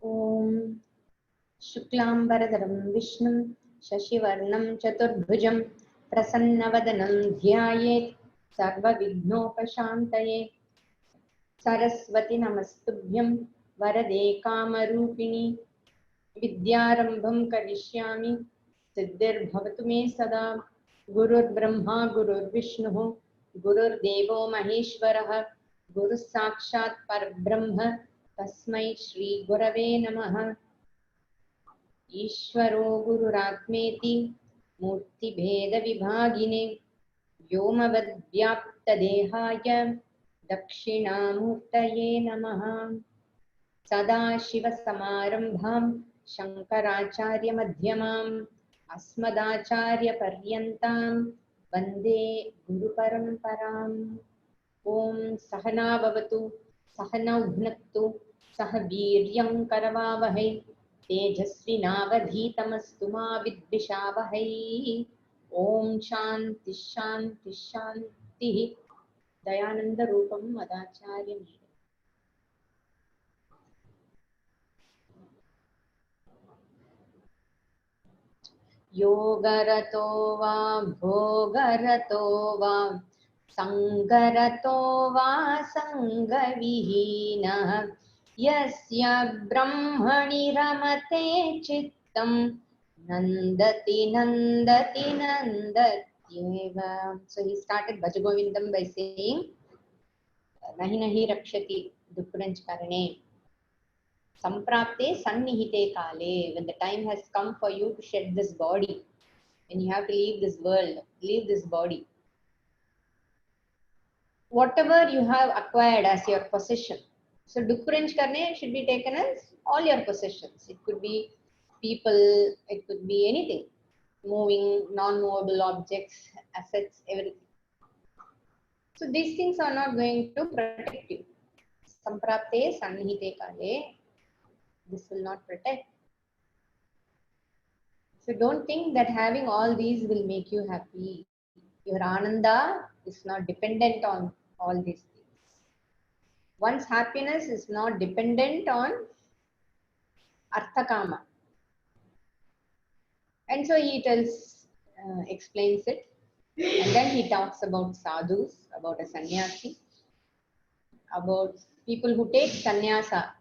ॐ शुक्लाम्बरधरं विष्णुं शशिवर्णं चतुर्भुजं प्रसन्नवदनं ध्यायेत् सर्वविघ्नोपशान्तये। सरस्वती नमस्तुभ्यं वरदे कामरूपिणि विद्यारम्भं करिष्यामि सिद्धिर्भवतु मे सदा। गुरुर्ब्रह्मा गुरुर्विष्णुः गुरुर्देवो महेश्वरः गुरुः साक्षात् परब्रह्म तस्मै श्री गुरवे नमः। ईश्वरो गुरुरात्मेति मूर्तिभेदविभागिने व्योमवद्व्याप्तदेहाय दक्षिणामूर्तये नमः। सदाशिवसमारम्भां शङ्कराचार्यमध्यमाम् अस्मदाचार्यपर्यन्तां वन्दे गुरुपरम्पराम्। ॐ सहना भवतु सहनौ भुनक्तु सह वीर्यं करवावहै तेजस्विनावधीतमस्तु मा विद्विषावहै। ॐ शान्ति शान्ति शान्तिः। दयानन्दरूपं मदाचार्यमीडे। योगरतो वा भोगरतो वा सङ्गरतो वा सङ्गविहीनः यस्य ब्रह्मणि रमते चित्तं नन्दति नन्दति नन्दत्येव. So he started Bhajagovindam by saying nahi nahi rakshati dukranj karane samprapte sannihite kale. When the time has come for you to shed this body, when you have to leave this world, leave this body, whatever you have acquired as your possession. So dukranj karne should be taken as all your possessions. It could be people, it could be anything, moving, non-movable objects, assets, everything. So these things are not going to protect you. Samprapte sannihite kale, this will not protect. So don't think that having all these will make you happy. Your ananda is not dependent on all these things. One's happiness is not dependent on arthakama. And so he explains it. And then he talks about sadhus, about a sannyasi, about people who take sannyasa.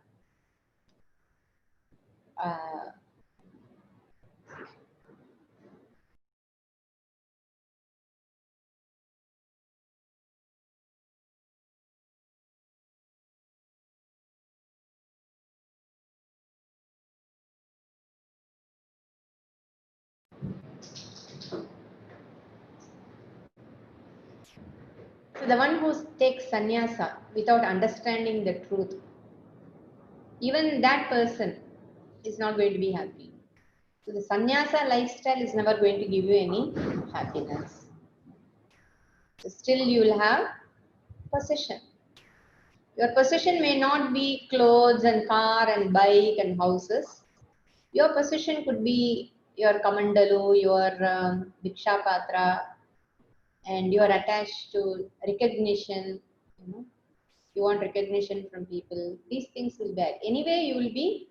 So the one who takes sannyasa without understanding the truth, even that person is not going to be happy. So the sannyasa lifestyle is never going to give you any happiness. So still you will have possession. Your possession may not be clothes and car and bike and houses. Your possession could be your kamandalu, your Diksha Patra, and you are attached to recognition. You want recognition from people. These things will be. Anyway, you will be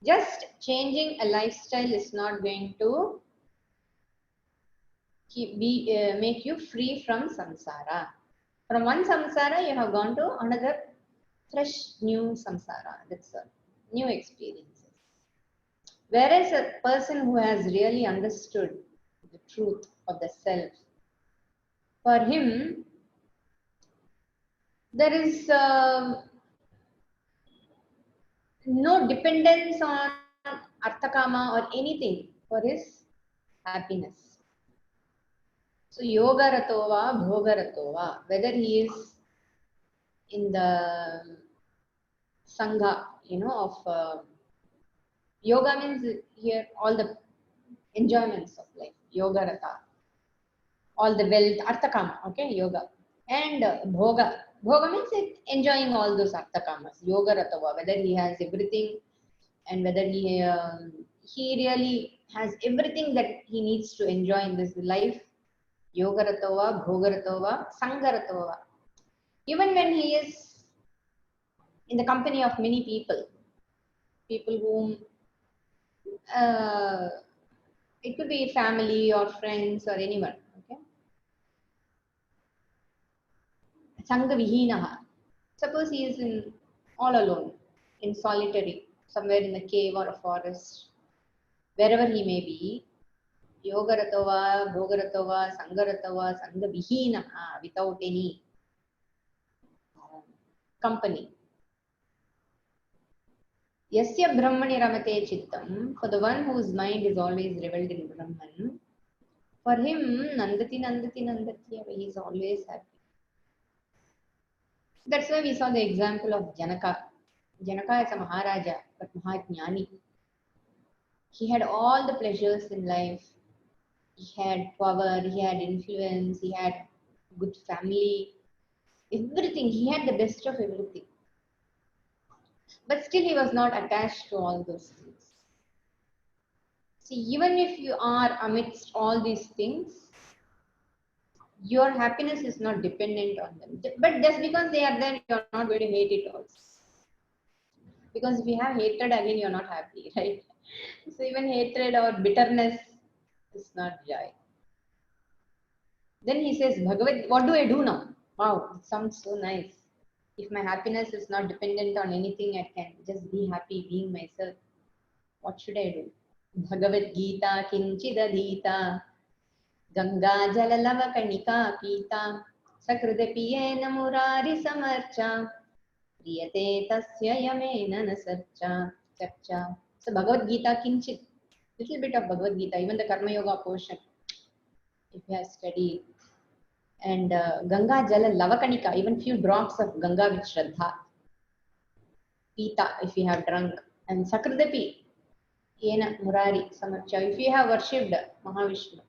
just changing a lifestyle is not going to make you free from samsara. From one samsara, you have gone to another fresh new samsara. That's all. New experiences. Whereas a person who has really understood the truth of the self, for him, there is no dependence on arthakama or anything for his happiness. So yoga ratova, bhoga ratova, whether he is in the sangha, of yoga means here all the enjoyments of life, yoga rata, all the wealth, arthakama, okay, yoga. And bhoga. Bhoga means enjoying all those arthakamas, yoga ratava, whether he has everything and whether he really has everything that he needs to enjoy in this life. Yoga ratava, bhoga ratava, sangha ratava. Even when he is in the company of many people, people whom it could be family or friends or anyone. Okay. Sangha Vihinaha. Suppose he is in all alone, in solitary, somewhere in a cave or a forest, wherever he may be. Yogaratava, Bhogaratava, Sangaratava, Sangha Vihinaha, without any company. Yasya Brahmani Ramate Chittam, for the one whose mind is always reveled in Brahman, for him, Nandati, Nandati, Nandati, he is always happy. That's why we saw the example of Janaka. Janaka is a Maharaja, but Mahajnani. He had all the pleasures in life. He had power, he had influence, he had good family, everything. He had the best of everything. But still, he was not attached to all those things. See, even if you are amidst all these things, your happiness is not dependent on them. But just because they are there, you're not going to hate it also. Because if you have hatred, again, you're not happy, right? So even hatred or bitterness is not joy. Then he says, Bhagavad, what do I do now? Wow, it sounds so nice. If my happiness is not dependent on anything, I can just be happy being myself. What should I do? Bhagavad Gita kinchidadhita Ganga jalalava kanika pita Sakrudapiye murari samarcha Priyate tasya yamena nasarcha charcha. So Bhagavad Gita kinchit, little bit of Bhagavad Gita, even the Karma Yoga portion, if you have studied. And Ganga Jala Lavakanika, even few drops of Ganga with Shraddha. Pita, if you have drunk. And Sakradapi, Yena Murari Samarcha, if you have worshipped Mahavishnu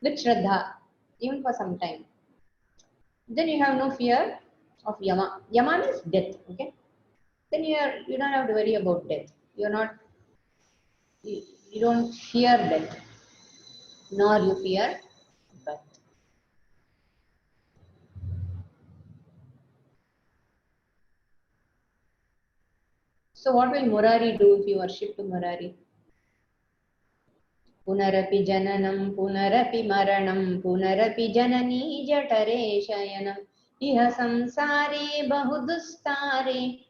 with Shraddha, even for some time. Then you have no fear of Yama. Yama means death, okay? Then you don't have to worry about death. You're not, you don't fear death, nor you fear birth. So what will Murari do if you worship to Murari? Punarapi jananam, punarapi maranam, punarapi janani jatare shayanam. Iha samsare bahudustare,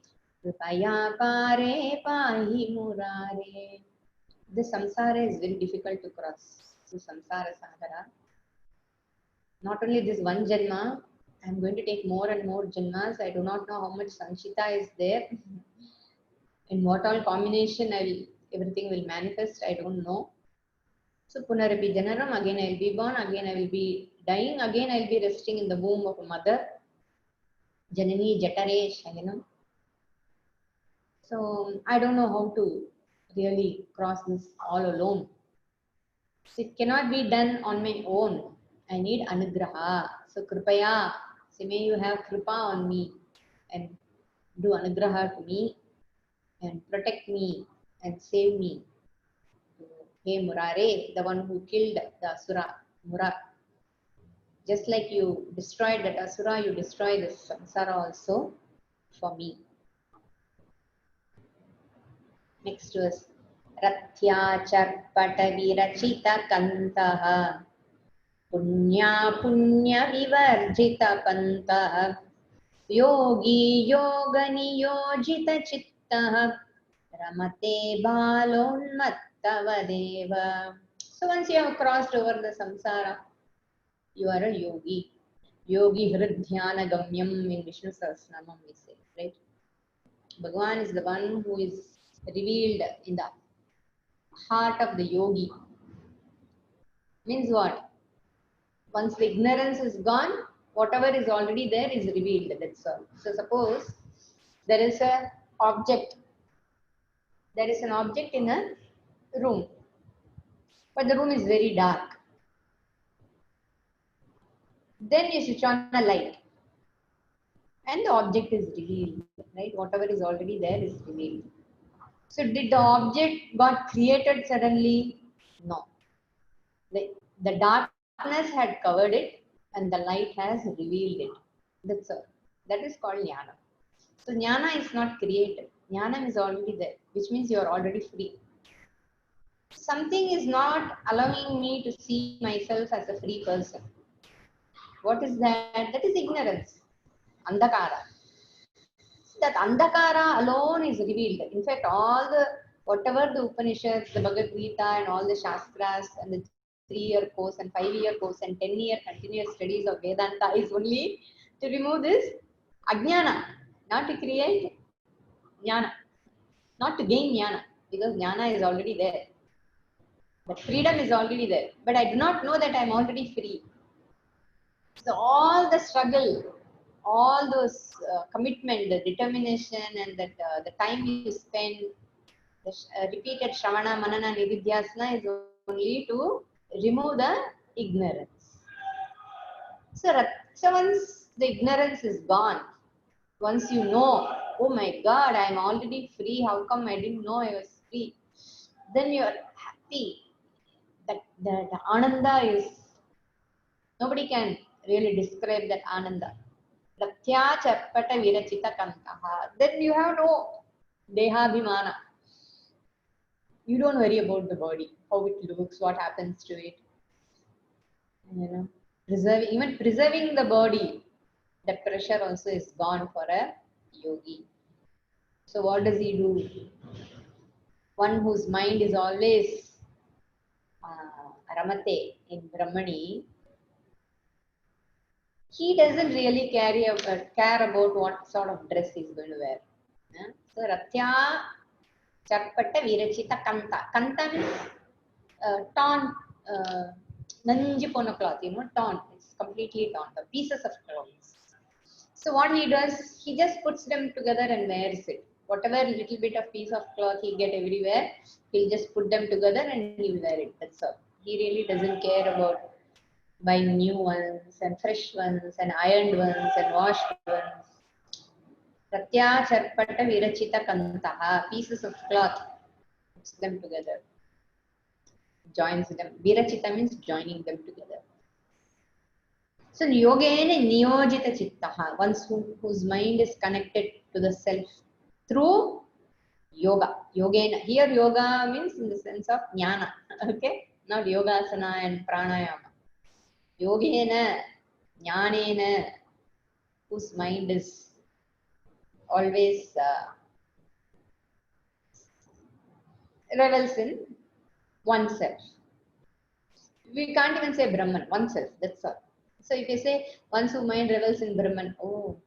kripaya pare pahi murare. This samsara is very difficult to cross. This samsara sagara. Not only this one janma, I am going to take more and more janmas. I do not know how much sanchita is there. In what all combination everything will manifest, I don't know. So Punarapi Janaram, again I will be born, again I will be dying, again I will be resting in the womb of a mother. Janani Jatare Shayanam. So I don't know how to really cross this all alone. So it cannot be done on my own. I need anugraha. So kripaya, say may you have kripa on me and do anugraha to me and protect me and save me. Hey Murare, the one who killed the Asura, Mura. Just like you destroyed that Asura, you destroy this samsara also for me. Next verse. Rathya charpata virachita kantaha punya punya vivarjita pantaha yogi yoga niyojita chittaha ramate balonmattavadeva. So once you have crossed over the samsara, you are a yogi. Yogi Hridhyana Gamyam in Vishnu Sahasranamam we say, right? Bhagavan is the one who is revealed in the heart of the yogi. Means what? Once the ignorance is gone, whatever is already there is revealed, that's all. So suppose there is a object. There is an object in a room, but the room is very dark. Then you switch on a light and the object is revealed, right? Whatever is already there is revealed. So did the object got created suddenly? No. The darkness had covered it and the light has revealed it. That's all. That is called jnana. So jnana is not created. Jnanam is already there, which means you are already free. Something is not allowing me to see myself as a free person. What is that? That is ignorance. Andhakara. That Andhakara alone is revealed. In fact, all the whatever the Upanishads, the Bhagavad Gita, and all the Shastras, and the 3-year course, and 5-year course, and 10-year continuous studies of Vedanta is only to remove this Ajnana, not to create Jnana, not to gain Jnana, because Jnana is already there. But freedom is already there. But I do not know that I am already free. So all the struggle, all those commitment, the determination, and that the time you spend, the repeated Shravana, Manana, Nididhyasana is only to remove the ignorance. So once the ignorance is gone, once you know, oh my God, I am already free. How come I didn't know I was free? Then you are happy. That Ananda is, nobody can really describe that Ananda. Pratya charpata virachita kantaha. Then you have no dehabhimana. You don't worry about the body, how it looks, what happens to it. Even preserving the body, that pressure also is gone for a yogi. So what does he do? One whose mind is always ramate in Brahmani, he doesn't really care about what sort of dress he's going to wear. So Ratya Charpata Virachita Kanta. Kanta means torn, nanji pona cloth, torn. It's completely torn, the pieces of clothes. So what he does, he just puts them together and wears it. Whatever little bit of piece of cloth he get everywhere, he'll just put them together and he'll wear it. That's all. He really doesn't care about buying new ones and fresh ones and ironed ones and washed ones. Pratya charpata virachita kantaha, pieces of cloth, puts them together, joins them. Virachita means joining them together. So yogena niyojita chittaha, one whose mind is connected to the self through yoga. Yogena. Here yoga means in the sense of jnana. Okay? Not yogasana and pranayama. Yogena, jnanena, whose mind is always revels in oneself. We can't even say Brahman, oneself, that's all. So if you say one whose mind revels in Brahman, oh,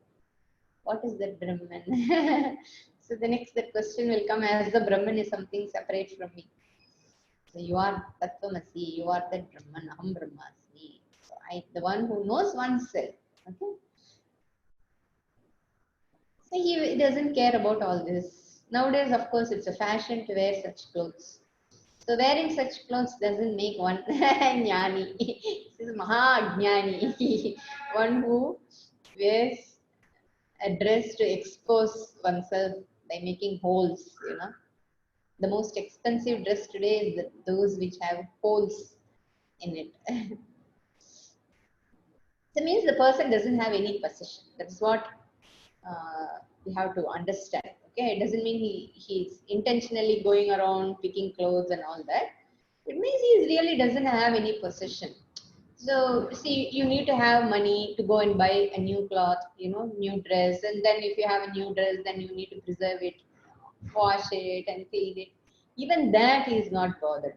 what is that Brahman? So the next the question will come as the Brahman is something separate from me. So you are Tattvamasi, you are that Brahman, Aham Brahmasmi. So the one who knows oneself. Okay? So he doesn't care about all this. Nowadays, of course, it's a fashion to wear such clothes. So wearing such clothes doesn't make one jnani. This is Maha Jnani. One who wears a dress to expose oneself by making holes, The most expensive dress today is those which have holes in it. That means the person doesn't have any possession. That's what we have to understand. Okay, it doesn't mean he's intentionally going around picking clothes and all that. It means he really doesn't have any possession. So see, you need to have money to go and buy a new cloth, new dress, and then if you have a new dress, then you need to preserve it, wash it, and clean it. Even that he is not bothered.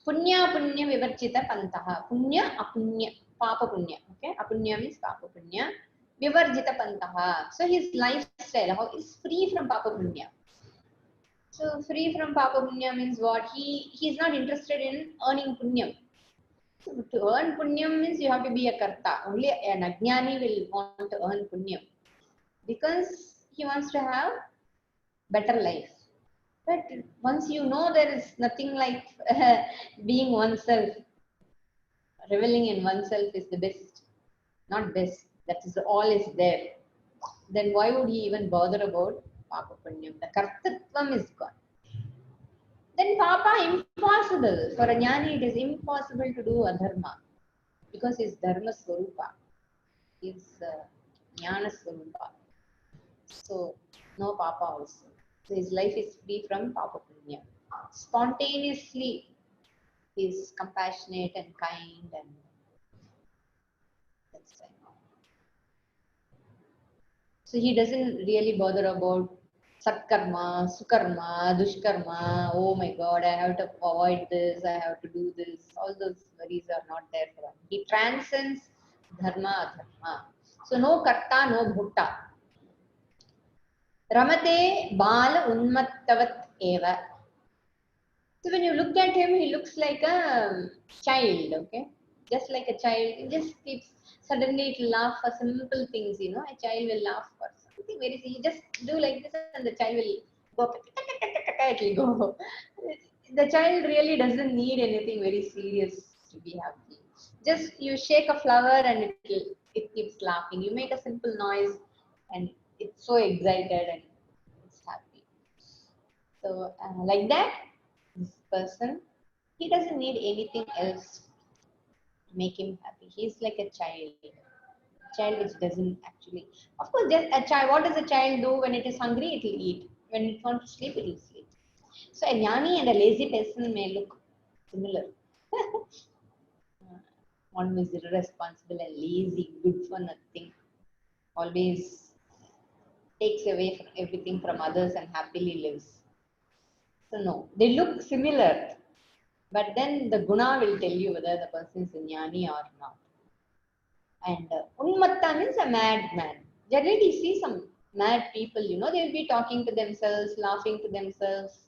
Punya punya vivarchita pantaha. Punya apunya. Papa punya. Okay, apunya means papa punya. Vivarjita pantaha. So his lifestyle is free from papa punya. So free from papa punya means what? He is not interested in earning punyam. So to earn punyam means you have to be a karta. Only an ajnani will want to earn punyam because he wants to have better life. But once you know there is nothing like being oneself, reveling in oneself is the best, not best. That is all is there. Then why would he even bother about papa punyam? The kartatvam is gone. Then papa impossible. For a jnani it is impossible to do adharma because he is dharma swarupa. He is jnana swarupa. So no papa also. So his life is free from papa punya. Spontaneously, he is compassionate and kind, and that's right. So he doesn't really bother about satkarma, sukarma, dushkarma. Oh my God, I have to avoid this, I have to do this. All those worries are not there for him. He transcends dharma, adharma. So no karta, no bhutta. Ramate bala unmattavat eva. So when you look at him, he looks like a child, okay? Just like a child. He just keeps suddenly it laugh for simple things, you know. A child will laugh for something very silly. Just do like this and the child will go it will go. The child really doesn't need anything very serious to be happy. Just you shake a flower and it keeps laughing. You make a simple noise and it's so excited and it's happy. So, like that, this person, he doesn't need anything else to make him happy. He's like a child which doesn't actually. Of course, just a child. What does a child do when it is hungry? It will eat. When it wants to sleep, it will sleep. So, a jnani and a lazy person may look similar. One is irresponsible and lazy, good for nothing, always takes away from everything from others and happily lives. So, no, they look similar. But then the guna will tell you whether the person is a jnani or not. And unmatta means a mad man. Generally, you see some mad people, you know, they'll be talking to themselves, laughing to themselves.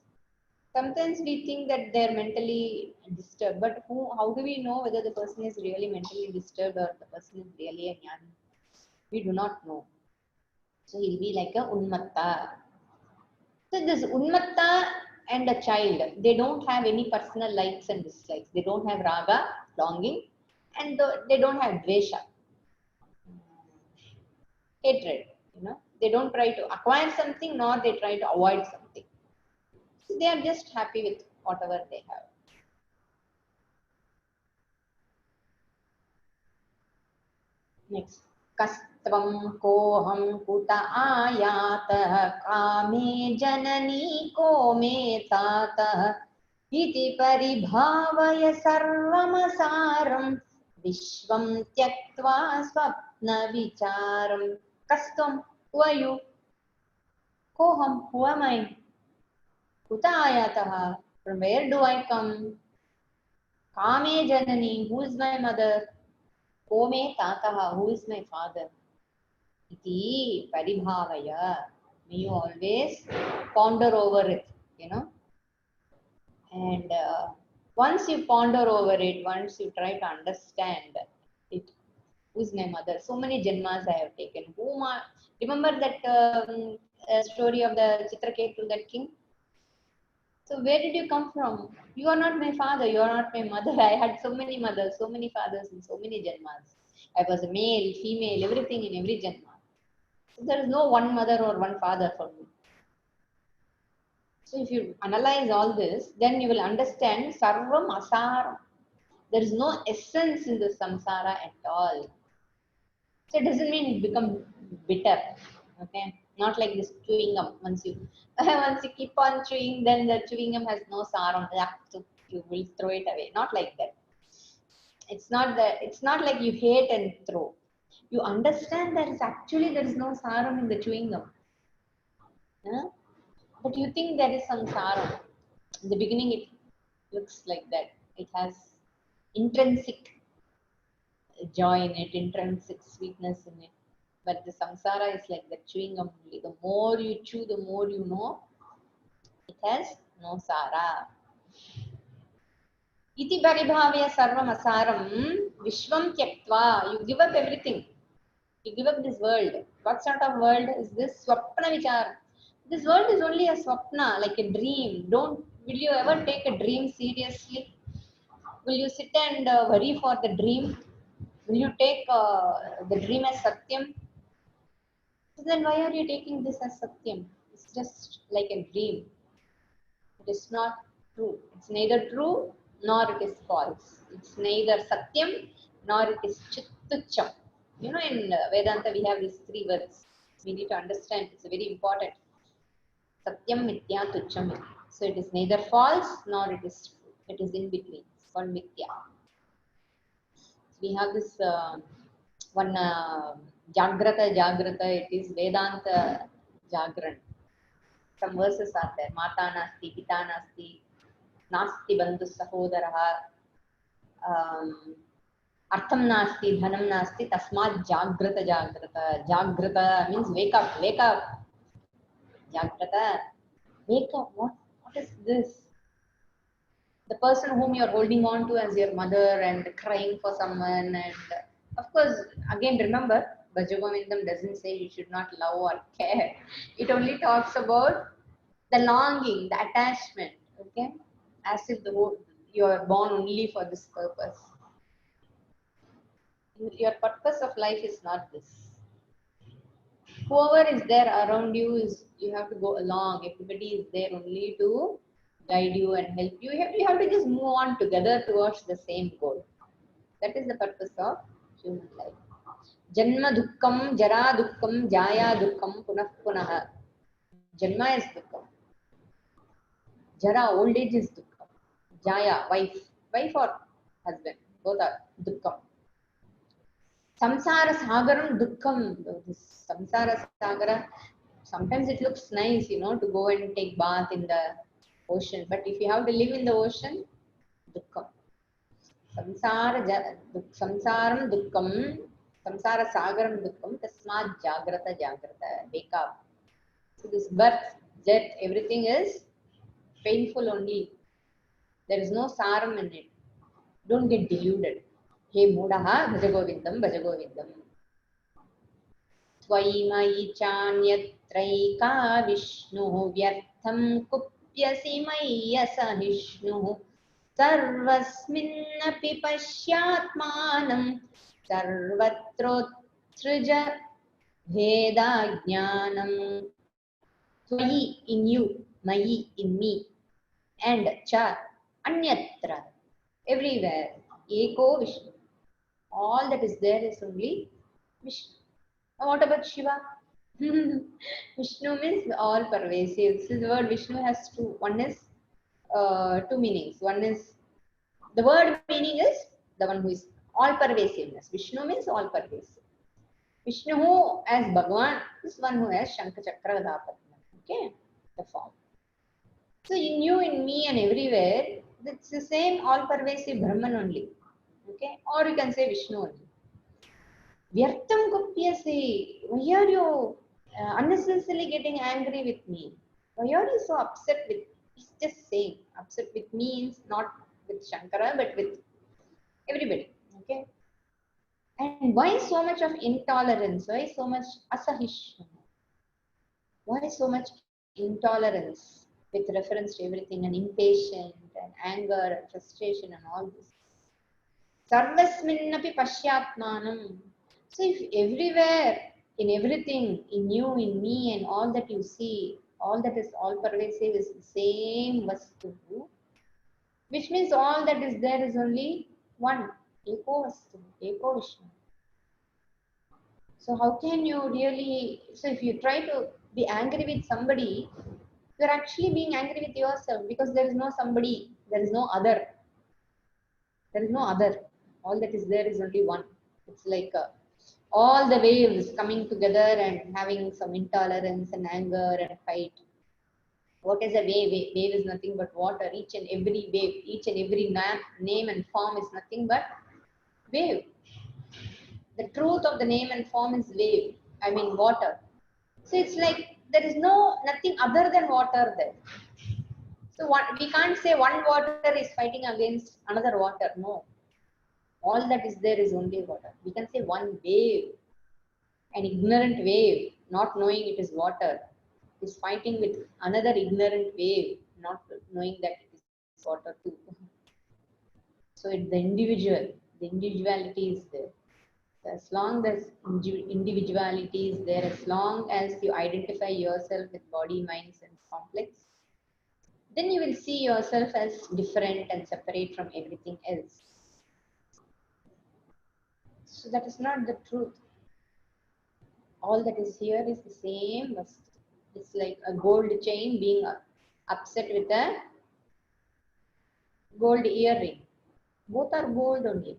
Sometimes we think that they're mentally disturbed, but how do we know whether the person is really mentally disturbed or the person is really a jnani? We do not know. So he'll be like a unmatta. So this unmatta and a child, they don't have any personal likes and dislikes. They don't have raga, longing, and they don't have dvesha, hatred. You know, they don't try to acquire something, nor they try to avoid something. So they are just happy with whatever they have. Next, kastvam koham kuta ayatah kame janani ko me tatah iti paribhavaya sarvamasaram vishvam tyaktva swapna vicharam. Kastam, who are you? Koham, who am I? Kuta ayatah, from where do I come? Kame janani, who is my mother? Kome tataha, who is my father? Iti paribhavaya. May you always ponder over it, you know. And once you ponder over it, once you try to understand it, who is my mother? So many janmas I have taken. Remember that story of the Chitraketu, that king? So where did you come from? You are not my father, you are not my mother. I had so many mothers, so many fathers in so many janmas. I was a male, female, everything in every janma. So there is no one mother or one father for me. So if you analyze all this, then you will understand sarvam asaram. There is no essence in the samsara at all. So it doesn't mean it become bitter. Okay, not like this chewing gum. Once you once you keep on chewing, then the chewing gum has no saram. So you will throw it away. Not like that. It's not that. It's not like you hate and throw. You understand that it's actually there is no saram in the chewing gum. Huh? But you think there is some saram. In the beginning, it looks like that. It has intrinsic joy in it, intrinsic sweetness in it. But the samsara is like the chewing gum only. The more you chew, the more you know it has no sara. Iti paribhavya sarvam asaram vishvam tyaktva. You give up everything. You give up this world. What sort of world is this? Swapna vichar. This world is only a swapna, like a dream. Will you ever take a dream seriously? Will you sit and worry for the dream? Will you take the dream as satyam? So then why are you taking this as satyam? It's just like a dream. It is not true. It's neither true nor it is false. It's neither satyam nor it is chittucham. You know, in Vedanta we have these three words. We need to understand. It's very important. Satyam Mithya Tucham Mithya. So it is neither false nor it is true. It is in between. It's called Mithya. We have this one Jagrata Jagrata. It is Vedanta Jagran. Some verses are there. Mata nasti, pita nasti, nasti bandhu sahodaraha, artham nasti, dhanam nasti, tasmat jagrata jagrata. Jagrata means wake up, wake up. Jagrata, wake up. What is this? The person whom you are holding on to as your mother and crying for someone, and of course, again remember, Bhajagovindam doesn't say you should not love or care. It only talks about the longing, the attachment, okay? As if you are born only for this purpose. Your purpose of life is not this. Whoever is there around you is you have to go along. Everybody is there only to guide you and help you. You have to just move on together towards the same goal. That is the purpose of human life. Janma dukkam, jara dukkam, jaya dukkam, punah punah. Janma is dukkam. Jara, old age is dukkam. Jaya, wife or husband, both are dukkam. Samsara sagaram dukkam. This samsara sagara, sometimes it looks nice, to go and take bath in the ocean. But if you have to live in the ocean, dukkam. Samsaram dukkam, samsara sagaram dukkam, tasmat jagrata jagrata. Wake up. So this birth, death, everything is painful only. There is no saram in it. Don't get deluded. He Mudaha Bhajagovindam Bhajagovindam. Tvai mai chanyatra Vishnu Vyartham Kupyasi Maya Sahishnu Sarvasminnapi Pashyatmanam Sarvatrotrija Veda Jnanam. Tvai in you, Mai in me, and Cha Anyatra everywhere. Eko Vishnu. All that is there is only Vishnu. Now what about Shiva? Vishnu means all pervasive. This word Vishnu has two. One is two meanings. One is the word meaning is the one who is all pervasiveness. Vishnu means all pervasive. Vishnu as Bhagavan is one who has Shankha Chakra Gadapatna. Okay, the form. So in you, in me, and everywhere, it's the same all pervasive Brahman only. Okay, or you can say Vishnu only. Vyartam kupyasi. Why are you unnecessarily getting angry with me? Why are you so upset with? He's just saying upset with me means not with Shankara but with everybody. Okay. And why so much of intolerance? Why so much asahishnu? Why so much intolerance with reference to everything and impatience and anger and frustration and all this? Sarvasminnapi pashyatmanam. So if everywhere, in everything, in you, in me, and all that you see, all that is all pervasive is the same vastu, which means all that is there is only one, Eko Vastu, Eko Vishnu. So how can you really, so if you try to be angry with somebody, you're actually being angry with yourself because there is no somebody, there is no other. There is no other. All that is there is only one. It's like all the waves coming together and having some intolerance and anger and fight. What is a wave? Wave is nothing but water. Each and every wave, each and every name and form is nothing but wave. The truth of the name and form is wave. I mean water. So it's like there is nothing other than water there. So we can't say one water is fighting against another water. No. All that is there is only water. We can say one wave, an ignorant wave, not knowing it is water, is fighting with another ignorant wave, not knowing that it is water too. So it's the individuality is there. So as long as individuality is there, as long as you identify yourself with body, mind, sense complex, then you will see yourself as different and separate from everything else. So that is not the truth. All that is here is the same vastu. It's like a gold chain being upset with a gold earring. Both are gold only.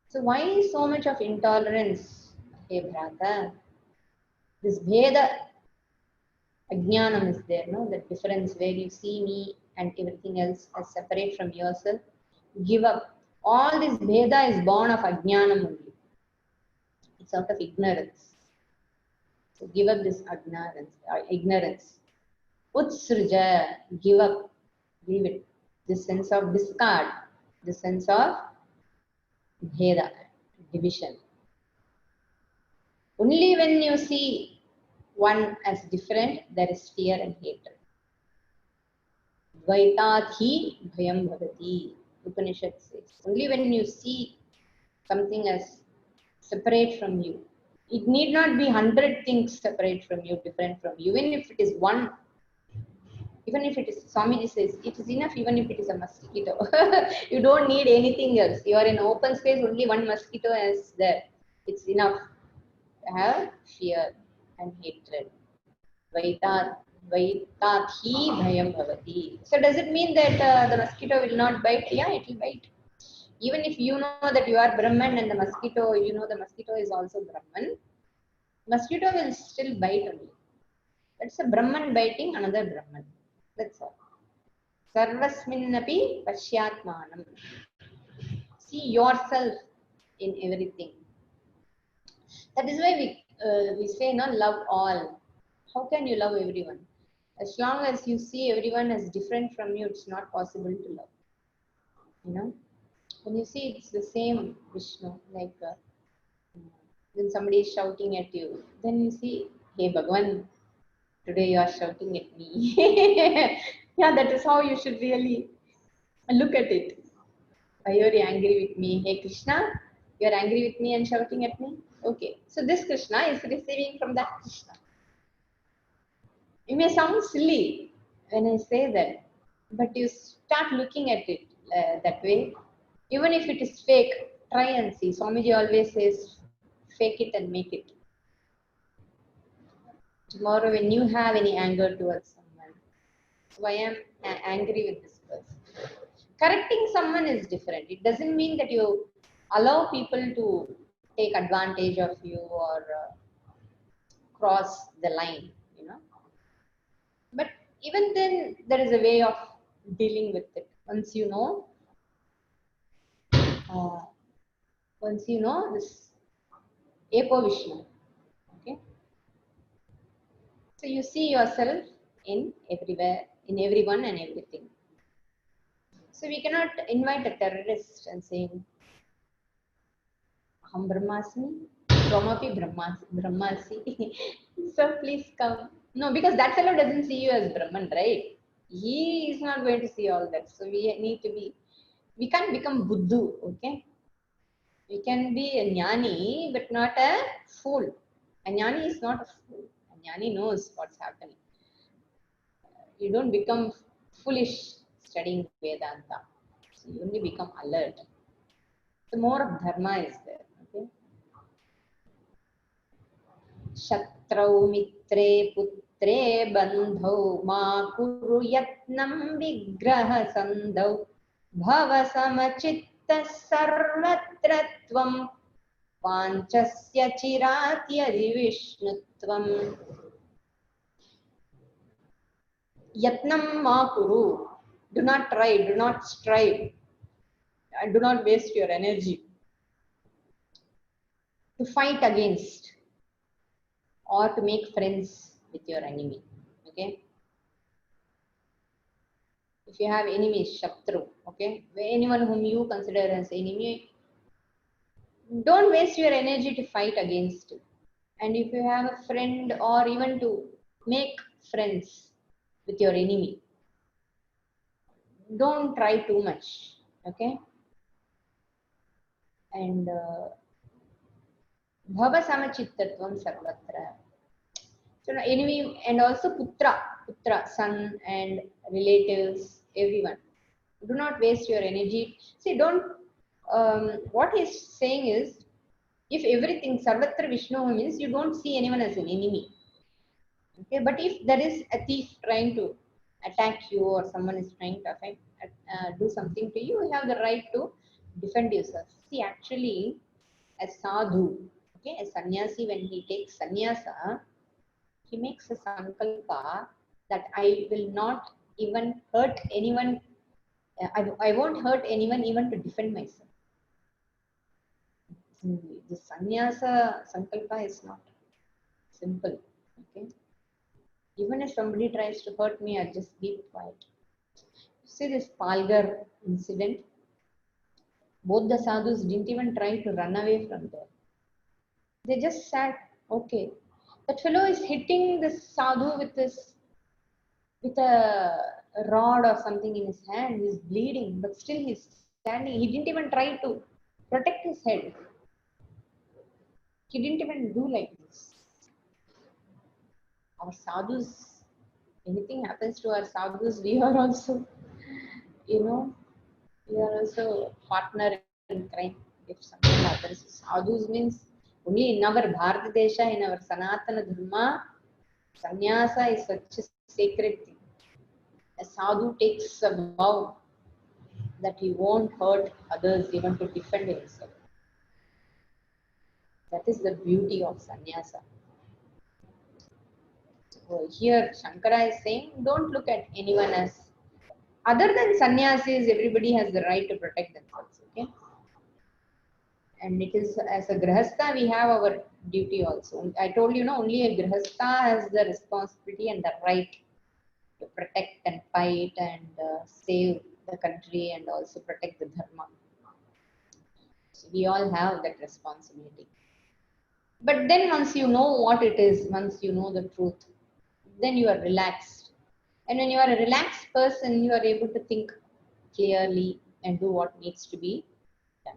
So why so much of intolerance? Hey brother, this Bheda Ajnanam is there, no? That difference where you see me and everything else as separate from yourself. Give up. All this Bheda is born of Ajnanam only. It's out of ignorance. So give up this ignorance. Utsruja, give up, leave it. This sense of discard, the sense of Bheda, division. Only when you see one as different, there is fear and hatred. Dvaitathi bhayam bhavati. Upanishad says. Only when you see something as separate from you. It need not be 100 things separate from you, different from you. Even if it is one, even if it is, Swamiji says, it is enough even if it is a mosquito. You don't need anything else. You are in open space, only one mosquito is there. It's enough. Have fear and hatred. Vaitathi bhayam bhavati. So does it mean that the mosquito will not bite? Yeah, it will bite. Even if you know that you are Brahman and the mosquito, you know the mosquito is also Brahman, mosquito will still bite only. That's a Brahman biting another Brahman. That's all. Sarvasminnapi pashyatmanam. See yourself in everything. That is why we say, no, love all. How can you love everyone? As long as you see everyone as different from you, it's not possible to love. You know, when you see it's the same Vishnu, like when somebody is shouting at you, then you see, hey Bhagwan, today you are shouting at me. Yeah, that is how you should really look at it. Why are you angry with me? Hey Krishna, you are angry with me and shouting at me? Okay, so this Krishna is receiving from that Krishna. It may sound silly when I say that, but you start looking at it that way. Even if it is fake, try and see. Swamiji always says, fake it and make it. Tomorrow, when you have any anger towards someone, so I am angry with this person. Correcting someone is different. It doesn't mean that you allow people to take advantage of you or cross the line, you know. But even then, there is a way of dealing with it. Uh, once you know this Epo Vishnu, okay. So you see yourself in everywhere, in everyone and everything. So we cannot invite a terrorist and saying, Aham Brahmasmi, Twamapi Brahmasi. So please come. No, because that fellow doesn't see you as Brahman, right? He is not going to see all that. So we can't become Buddhu, okay? We can be a jnani, but not a fool. A jnani is not a fool. A jnani knows what's happening. You don't become foolish studying Vedanta. So you only become alert. So more of dharma is there. Okay. Shatrau mitre putre bandhau ma kuru yatnam vigraha sandhau bhava samachitta sarvatratvam panchasya chiratyadi vishnutvam. Yatnam ma kuru. Do not try, do not strive, and do not waste your energy to fight against or to make friends with your enemy. Okay. If you have enemies, Shatru, okay, anyone whom you consider as enemy, don't waste your energy to fight against it. And if you have a friend or even to make friends with your enemy, don't try too much. Okay. And Bhava Samachittatvam Sarvatra. So enemy and also putra, son and relatives, everyone. Do not waste your energy. See, don't. What he's saying is, if everything Sarvatra Vishnu means you don't see anyone as an enemy. Okay, but if there is a thief trying to attack you or someone is trying to do something to you, you have the right to defend yourself. See, actually, a sadhu, okay, a sannyasi, when he takes sannyasa, he makes a sankalpa that I will not even hurt anyone. I won't hurt anyone even to defend myself. The sannyasa sankalpa is not simple. Okay, even if somebody tries to hurt me, I'll just keep quiet. See this Palgar incident? Both the sadhus didn't even try to run away from there. They just sat, okay. That fellow is hitting this sadhu with a rod or something in his hand. He's bleeding, but still he's standing. He didn't even try to protect his head. He didn't even do like this. Our sadhus, anything happens to our sadhus, we are also, you know, we are also partner in crime. If something happens, sadhus means only in our Bharat Desha, in our Sanatana Dharma, sannyasa is such a sacred thing. A sadhu takes a vow that he won't hurt others even to defend himself. That is the beauty of sannyasa. So here Shankara is saying, don't look at anyone as other than sannyasis, everybody has the right to protect themselves. Okay. And it is as a grahastha we have our duty also. I told you, no, only a grahastha has the responsibility and the right to protect and fight and save the country and also protect the dharma. So we all have that responsibility. But then once you know what it is, once you know the truth, then you are relaxed. And when you are a relaxed person, you are able to think clearly and do what needs to be done.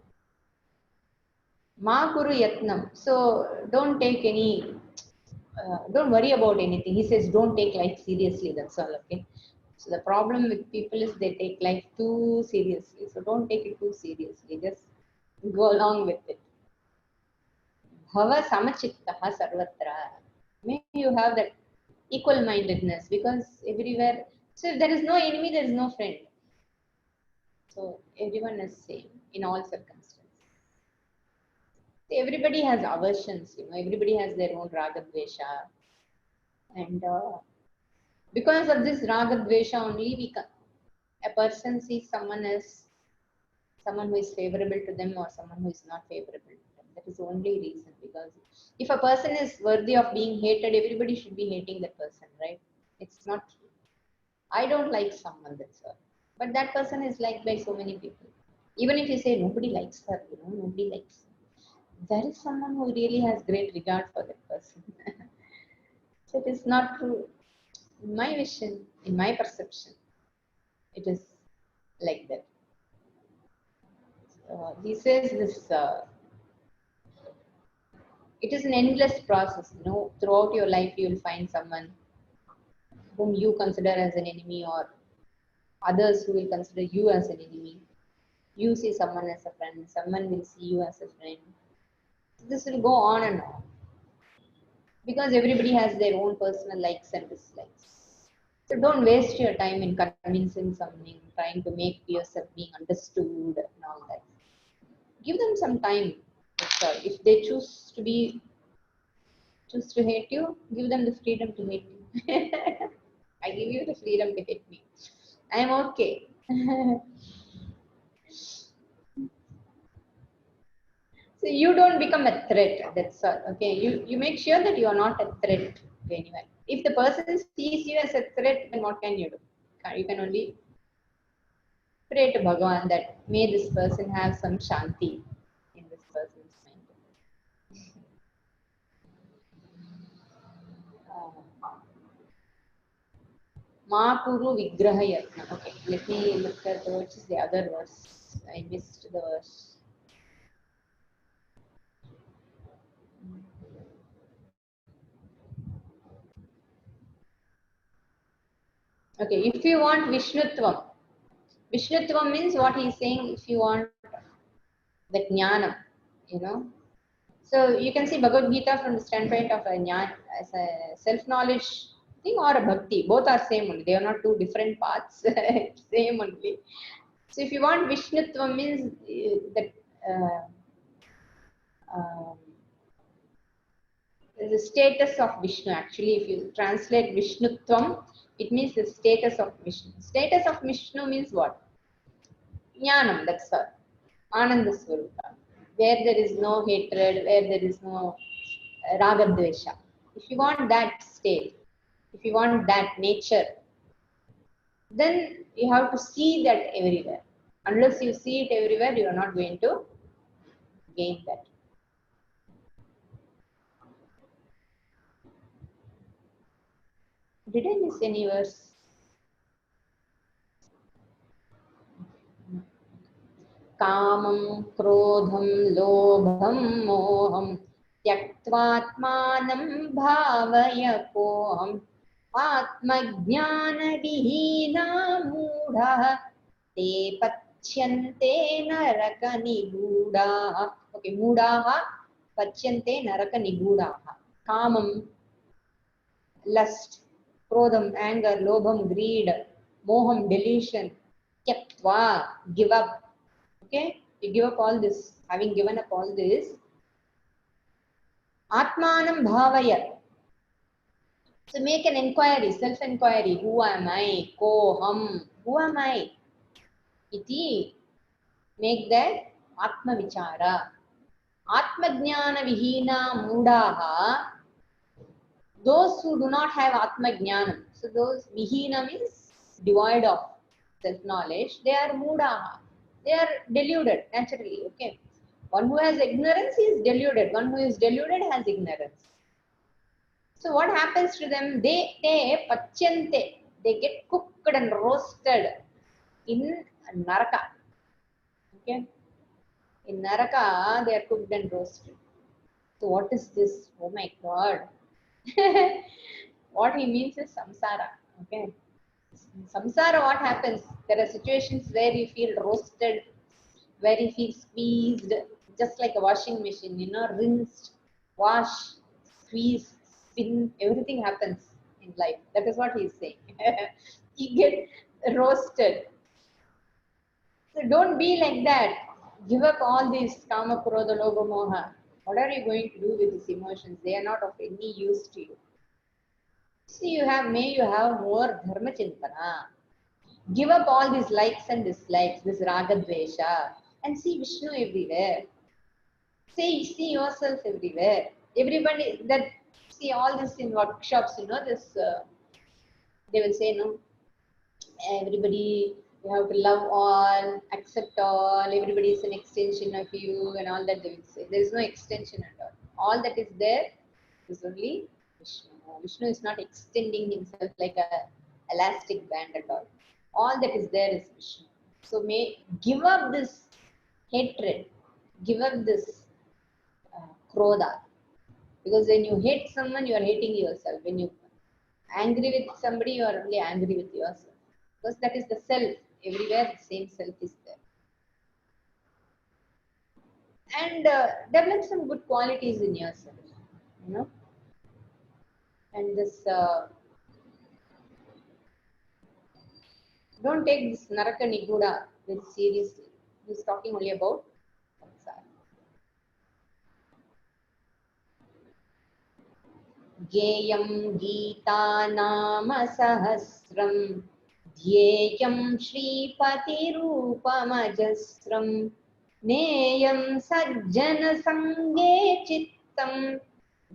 Ma kuru yatnam. So don't take any, don't worry about anything. He says don't take life seriously. That's all. Okay. So the problem with people is they take life too seriously. So don't take it too seriously. Just go along with it. Bhava samachittaha sarvatra. May you have that equal mindedness because everywhere. So if there is no enemy, there is no friend. So everyone is same in all circumstances. Everybody has aversions, you know, everybody has their own raga dvesha. And because of this raga dvesha only, a person sees someone as someone who is favorable to them or someone who is not favorable to them. That is the only reason. Because if a person is worthy of being hated, everybody should be hating that person, right? It's not true. I don't like someone, that's all. But that person is liked by so many people. Even if you say nobody likes her, you know, nobody likes her, there is someone who really has great regard for that person. So it is not true. In my vision, in my perception, it is like that. He says this, it is an endless process. You know, throughout your life, you will find someone whom you consider as an enemy or others who will consider you as an enemy. You see someone as a friend, someone will see you as a friend. This will go on and on because everybody has their own personal likes and dislikes. So don't waste your time in convincing something, trying to make yourself being understood and all that. Give them some time. If they choose to hate you, give them the freedom to hate you. I give you the freedom to hate me. I am okay. So you don't become a threat. That's all. Okay. You make sure that you are not a threat to anyone. If the person sees you as a threat, then what can you do? You can only pray to Bhagavan that may this person have some shanti in this person's mind. Ma kuru vigraha yatna. Okay, let me look at which is the other verse. I missed the verse. Okay, if you want Vishnutvam, means what he is saying, if you want the jnanam, you know. So you can see Bhagavad Gita from the standpoint of a jnana, as a self-knowledge thing or a bhakti. Both are same only. They are not two different paths. Same only. So if you want Vishnutva means that um, the status of Vishnu. Actually, if you translate Vishnutvam, it means the status of Vishnu. Status of Vishnu means what? Jnanam, that's all. Ananda Swarupa. Where there is no hatred, where there is no ragadvesha. If you want that state, if you want that nature, then you have to see that everywhere. Unless you see it everywhere, you are not going to gain that. Did I miss any verse? कामं क्रोधं लोभं मोहं त्यक्त्वात्मानं भावय कोऽहम् आत्मज्ञानविहीना मूढः ते पच्यन्ते नरकनिगूढाः. Okay, मूढाः पच्यन्ते नरकनिगूढाः. कामं, lust, krodham, anger, lobham, greed, moham, delusion, tyaktva, give up. Okay, you give up all this. Having given up all this, atmanam bhavaya. So make an inquiry, self-inquiry. Who am I? Koham. Who am I? Iti. Make that atma vichara. Atma jnana vihina mudaha. Those who do not have atma jnana. So those vihina means devoid of self-knowledge. They are mudaha. They are deluded naturally. Okay. One who has ignorance is deluded. One who is deluded has ignorance. So what happens to them? They pachyante. They get cooked and roasted in naraka. Okay. In naraka, they are cooked and roasted. So what is this? Oh my God. What he means is samsara. Okay. Samsara, what happens? There are situations where you feel roasted, where you feel squeezed, just like a washing machine, rinsed, wash, squeeze, spin, everything happens in life. That is what he is saying. You get roasted. So don't be like that. Give up all these kama, krodha, lobha, moha. What are you going to do with these emotions? They are not of any use to you. See, may you have more dharma chintana. Give up all these likes and dislikes, this raga dvesha, and see Vishnu everywhere. See yourself everywhere. Everybody see all this in workshops, this they will say, no, everybody, you have to love all, accept all, everybody is an extension of you, and all that they will say. There is no extension at all. All that is there is only Vishnu. Vishnu is not extending himself like a elastic band at all. All that is there is Vishnu. So give up this hatred, give up this krodha. Because when you hate someone, you are hating yourself. When you angry with somebody, you are only angry with yourself. Because that is the self. Everywhere the same self is there. And develop some good qualities in yourself. And this don't take this naraka niguda very seriously. He's talking only about samsara. Geyam Gita Nama Sahasram Dhyeyam Shripati Rupamajasram Neyam Sajjana Sange Chittam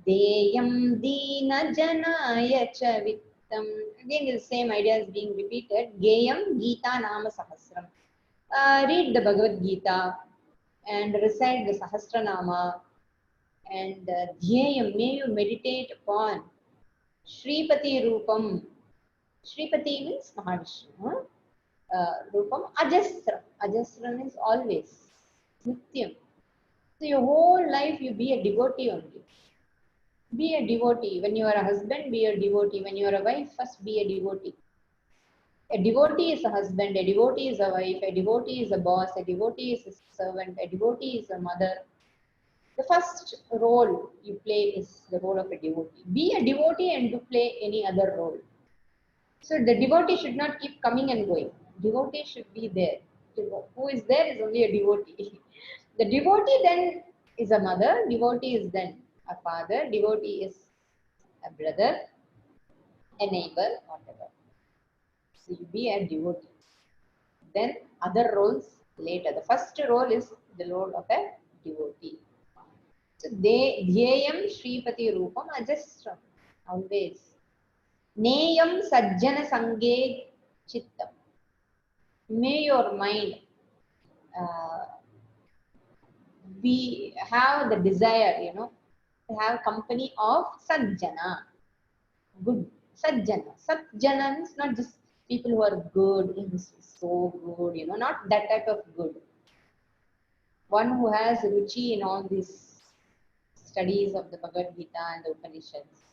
Deyam Dina Janaya Chavittam. Again, the same idea is being repeated. Geyam Gita Nama Sahasram. Read the Bhagavad Gita and recite the Sahasranama. And dhyayam, may you meditate upon Shripati Rupam. Shripati means Mahavishnu. Rupam Ajasra. Ajasra means always. Nityam. So your whole life you be a devotee only. Be a devotee. When you are a husband, be a devotee. When you are a wife, first be a devotee. A devotee is a husband, a devotee is a wife, a devotee is a boss, a devotee is a servant, a devotee is a mother. The first role you play is the role of a devotee. Be a devotee and do play any other role. So the devotee should not keep coming and going. Devotee should be there. Who is there is only a devotee. The devotee then is a mother, devotee is then a father, devotee is a brother, a neighbor, whatever. So you be a devotee. Then other roles later. The first role is the role of a devotee. So they dhyayam Shripati Rupam Ajastram. Always. Neyam Sajjana Sange Chittam. May your mind we have the desire, to have company of Sajjana. Good. Sajjana. Sajjana is not just people who are good, so good, not that type of good. One who has ruchi in all these studies of the Bhagavad Gita and the Upanishads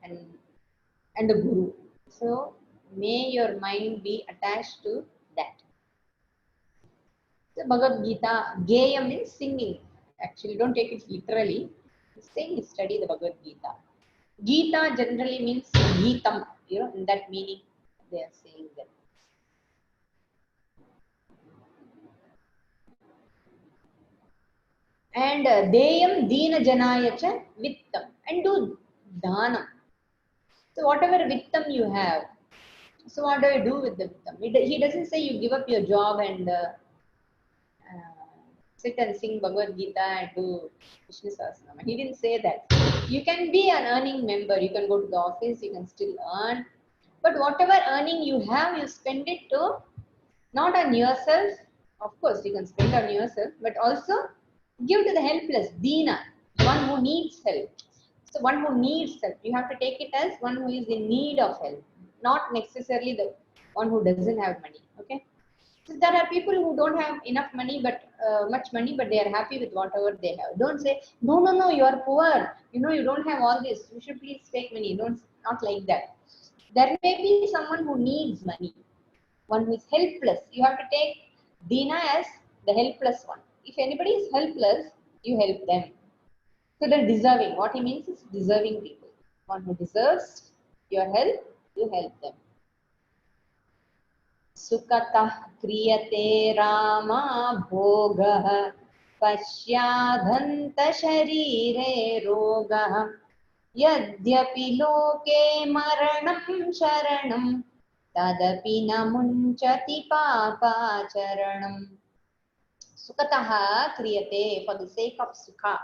and the Guru. So may your mind be attached to that. The Bhagavad Gita, Geyam means singing. Actually, don't take it literally. Sing, study the Bhagavad Gita. Gita generally means Geetam, in that meaning they are saying that. And Deyam Deena Janayacha Vittam. And do Dhanam. So whatever Vittam you have, so what do you do with the Vittam? He doesn't say you give up your job and sit and sing Bhagavad Gita and do Vishnu Sahasranama. He didn't say that. You can be an earning member. You can go to the office. You can still earn. But whatever earning you have, you spend it to not on yourself. Of course, you can spend on yourself, but also give to the helpless, Dina, one who needs help. So one who needs help, you have to take it as one who is in need of help, not necessarily the one who doesn't have money. Okay. So there are people who don't have enough money, but much money, but they are happy with whatever they have. Don't say, no, you are poor. You don't have all this. You should please take money. Not like that. There may be someone who needs money, one who is helpless. You have to take Dina as the helpless one. If anybody is helpless, you help them. So they're deserving. What he means is deserving people. One who deserves your help, you help them. Sukatah kriyate rama bhogah pasyadhanta sharire rogah yadyapi loke maranam sharanam tadapi na munchati papacharanam. Sukataha kriyate, for the sake of sukha,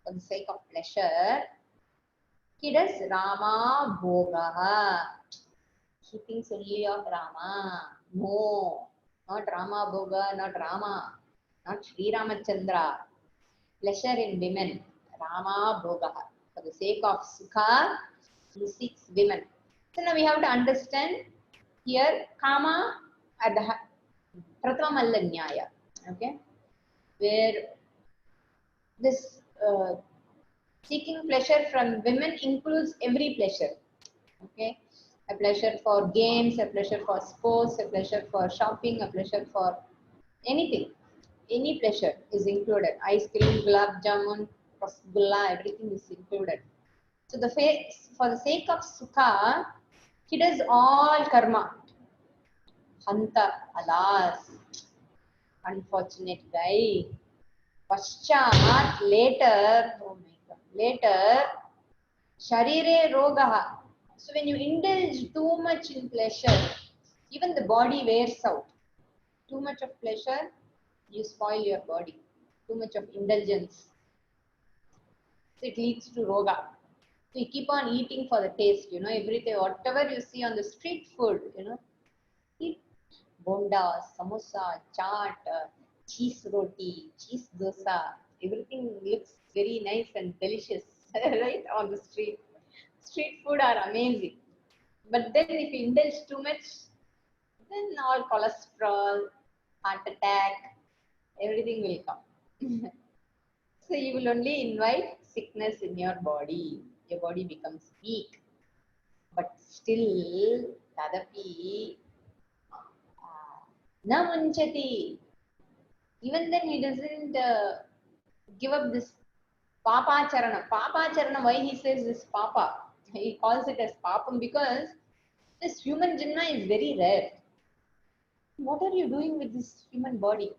for the sake of pleasure, he does Rama Bhogaha. He thinks only of Rama. No, not Rama Bhoga, not Rama, not Sri Ramachandra. Pleasure in women, Rama Bhogaha. For the sake of sukha, he seeks women. So now we have to understand here Kama at the Prathama Malla Nyaya. Okay, where this seeking pleasure from women includes every pleasure. Okay, a pleasure for games, a pleasure for sports, a pleasure for shopping, a pleasure for anything. Any pleasure is included. Ice cream, gulab jamun, rasgulla, everything is included. So for the sake of sukha, he does all karma. Hanta, alas, unfortunate guy. Paschat, later, oh my God, later, sharire rogaha. So when you indulge too much in pleasure, even the body wears out. Too much of pleasure, you spoil your body. Too much of indulgence. So it leads to roga. So you keep on eating for the taste, everything, whatever you see on the street food, eat bonda, samosa, chaat, cheese roti, cheese dosa, everything looks very nice and delicious, right, on the street. Street food are amazing. But then if you indulge too much, then all cholesterol, heart attack, everything will come. So you will only invite sickness in your body. Your body becomes weak. But still, tadapi, na munchati. Even then he doesn't give up this Papacharana. Papacharana, why he says this papa? He calls it as papam because this human janma is very rare. What are you doing with this human body?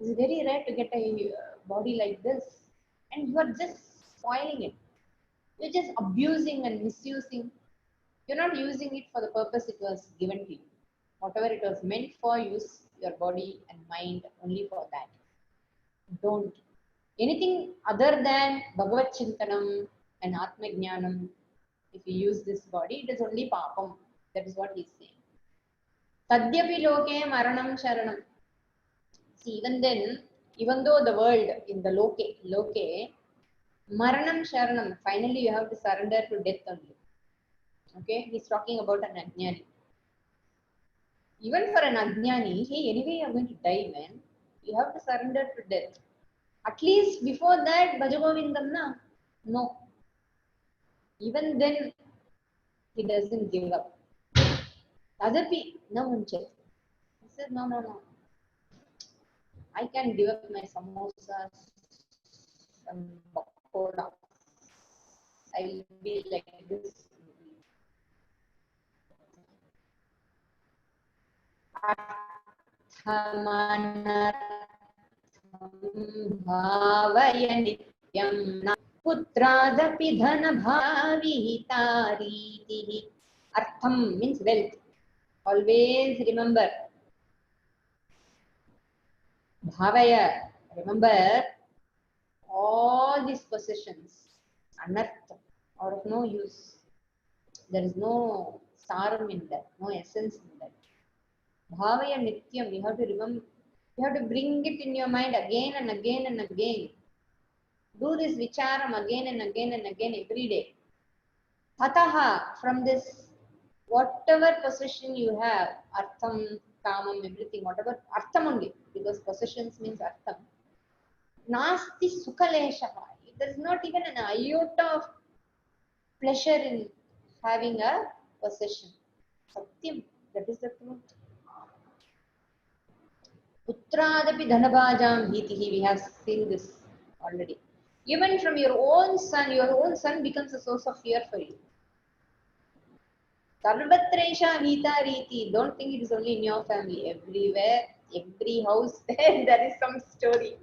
It's very rare to get a body like this. And you are just spoiling it. You're just abusing and misusing. You're not using it for the purpose it was given to you. Whatever it was meant for, use your body and mind only for that. Don't. Anything other than Bhagavad Chintanam and Atma Jnanam, if you use this body, it is only papam. That is what he is saying. Tadyapi loke maranam sharanam. See, even then, even though the world in the loke, maranam sharanam, finally you have to surrender to death only. Okay, he's talking about an ajnani. Even for an ajnani, hey, anyway you're going to die, man. You have to surrender to death. At least before that, Bhajagovindam na? No. Even then, he doesn't give up. Tadapi, no munchet. He said, no. I can give up my samosas and pakoda. I will be like this. Bhavaya nityam na putradapi dhana bhavihita ritihi. Artham means wealth. Always remember. Bhavaya, remember all these possessions, anartha, are of no use. There is no saram in that, no essence in that. Bhavaya nityam, you have to remember, you have to bring it in your mind again and again and again. Do this vicharam again and again and again every day. Tataha, from this, whatever possession you have, artham, kamam, everything, whatever, artham only, because possessions means artham. Nasti sukhaleshaha. There is not even an iota of pleasure in having a possession. Satyam, that is the truth. Putradapi dhanabhajam bhitihi, we have seen this already. Even from your own son becomes a source of fear for you. Sarvatresha hita riti, don't think it is only in your family. Everywhere, every house, there is some story.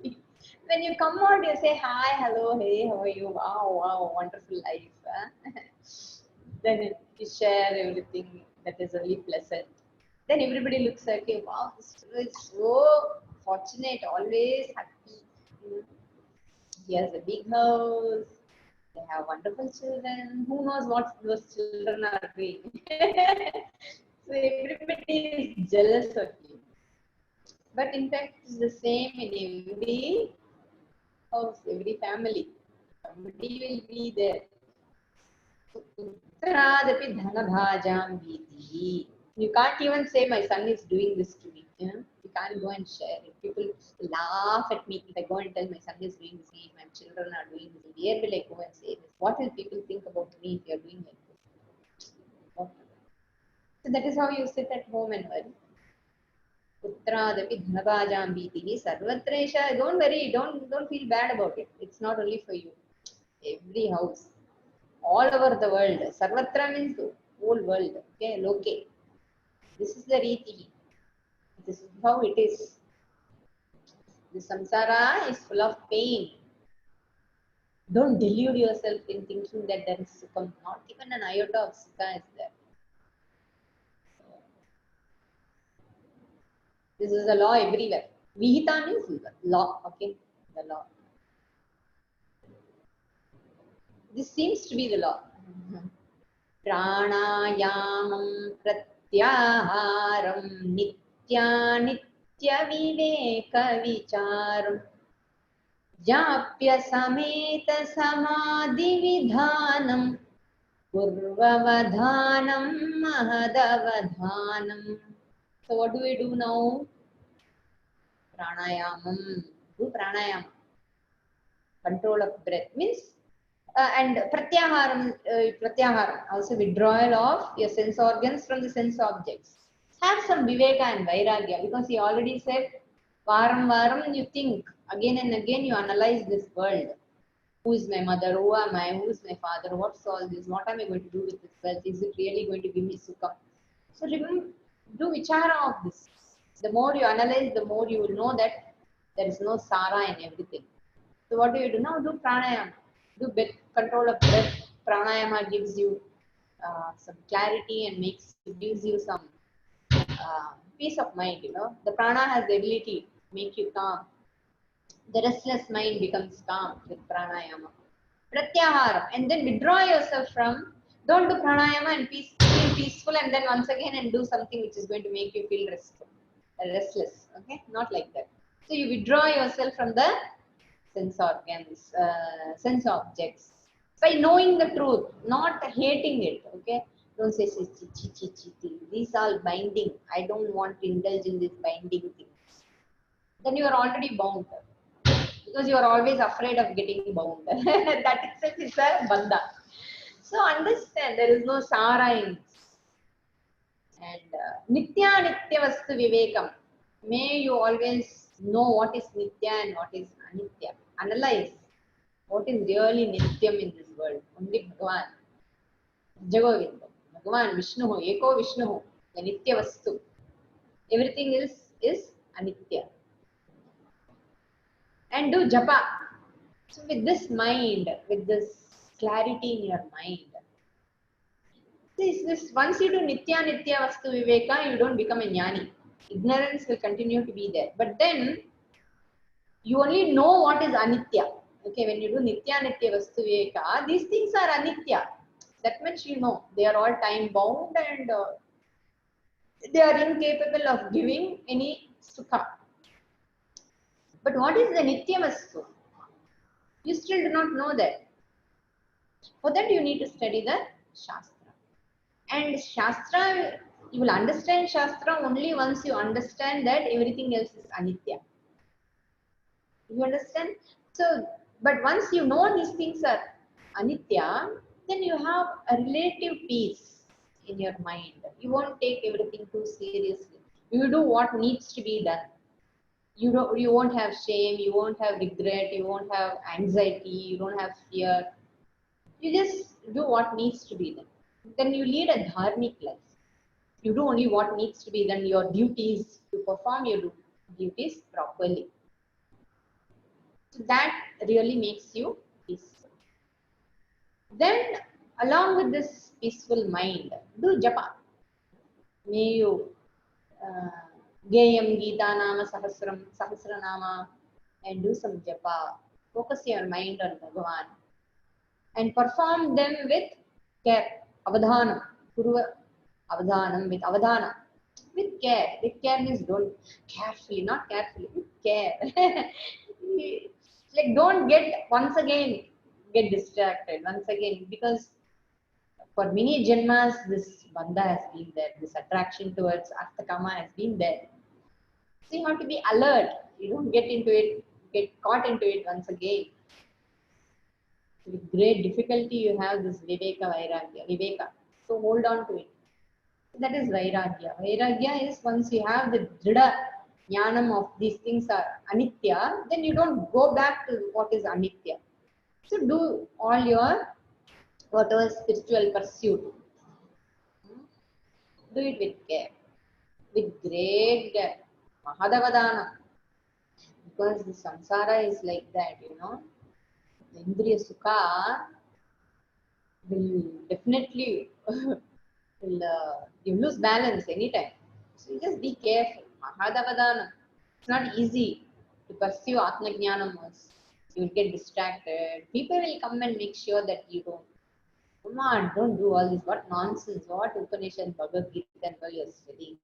When you come out, you say, hi, hello, hey, how are you? Wow, wonderful life. Huh? Then you share everything that is only pleasant. Then everybody looks at you, wow, this fellow is so fortunate, always happy. He has a big house, they have wonderful children. Who knows what those children are doing? So everybody is jealous of you. But in fact, it's the same in every house, every family. Somebody will be there. You can't even say my son is doing this to me. You know, you can't go and share it. People laugh at me if I go and tell my son is doing this. My children are doing this. Where will I go and say this? What will people think about me if you are doing like this? What? So that is how you sit at home and worry. Putradapi dhanabhajam bhitihi sarvatresha. Don't worry. Don't feel bad about it. It's not only for you. Every house, all over the world. Sarvatra means the whole world. Okay, loke. This is the riti. This is how it is. The samsara is full of pain. Don't delude yourself in thinking that there is sukha. Not even an iota of sukha is there. This is a law everywhere. Vihita means law. Okay, the law. This seems to be the law. Pranayamam pratyaharam nitya viveka vicharam japya sameta samadhi vidhanam purvavadhanam mahadavadhanam. So what do we do now? Pranayamam. Do pranayama. Control of breath means and pratyaharam, also withdrawal of your sense organs from the sense objects. Have some viveka and vairagya, because he already said varam you think again and again, you analyze this world. Who is my mother? Who am I? Who is my father? What's all this? What am I going to do with this wealth? Is it really going to give me sukha? So remember, do vichara of this. The more you analyze, the more you will know that there is no sara in everything. So what do you do now? Do pranayama. Do control of breath. Pranayama gives you some clarity and gives you some peace of mind. You know, the prana has the ability to make you calm. The restless mind becomes calm with pranayama. Pratyahara, and then withdraw yourself from. Don't do pranayama and feel peaceful, and then once again and do something which is going to make you feel restless. Okay, not like that. So you withdraw yourself from the sense organs, sense objects by knowing the truth, not hating it. Okay, don't say chi chi chi chi chi. These are binding. I don't want to indulge in this binding thing. Then you are already bound because you are always afraid of getting bound. That itself is a bandha. So understand there is no sara in this. And nitya nitya vastu vivekam. May you always know what is nitya and what is anitya. Analyze what is really nityam in this world. Only Bhagavan, Jagovinda, Bhagavan, Vishnu, Eko Vishnu, the nitya vastu. Everything else is anitya. And do japa. So with this mind, with this clarity in your mind, this once you do nitya nitya vastu viveka, you don't become a jnani. Ignorance will continue to be there. But then you only know what is anitya. Okay, when you do nitya nitya vastu viveka, these things are anitya. That much you know. They are all time bound and they are incapable of giving any sukha. But what is the nitya vastu? You still do not know that. For that you need to study the Shastra. And Shastra, you will understand Shastra only once you understand that everything else is Anitya. You understand? So, but once you know these things are Anitya, then you have a relative peace in your mind. You won't take everything too seriously. You will do what needs to be done. You won't have shame, you won't have regret, you won't have anxiety, you don't have fear. You just do what needs to be done. Then you lead a dharmic life. You do only what needs to be done, your duties, to perform your duties properly. So that really makes you peaceful. Then, along with this peaceful mind, do japa. May you Geyam Gita Nama Sahasra Nama, and do some japa. Focus your mind on Bhagavan and perform them with care. Avadhanam. Purva avadhanam with avadhana. With care. With care means don't carefully, not carefully, with care. Like don't get distracted once again, because for many janmas this bandha has been there, this attraction towards arthakama has been there. So you have to be alert. You don't get caught into it once again. With great difficulty you have this viveka. So hold on to it. That is vairagya. Vairagya is once you have the drida jnanam of these things are anitya, then you don't go back to what is anitya. So do all your whatever spiritual pursuit. Do it with care, with great care. Mahadavadana. Because the samsara is like that, you know. The indriya sukha will definitely you lose balance anytime. So you just be careful. Mahadavadana. It's not easy to pursue Atma Jnanam. You will get distracted. People will come and make sure that you don't. Come on, don't do all this. What nonsense. What Upanishad, Bhagavad Gita and all you're studying.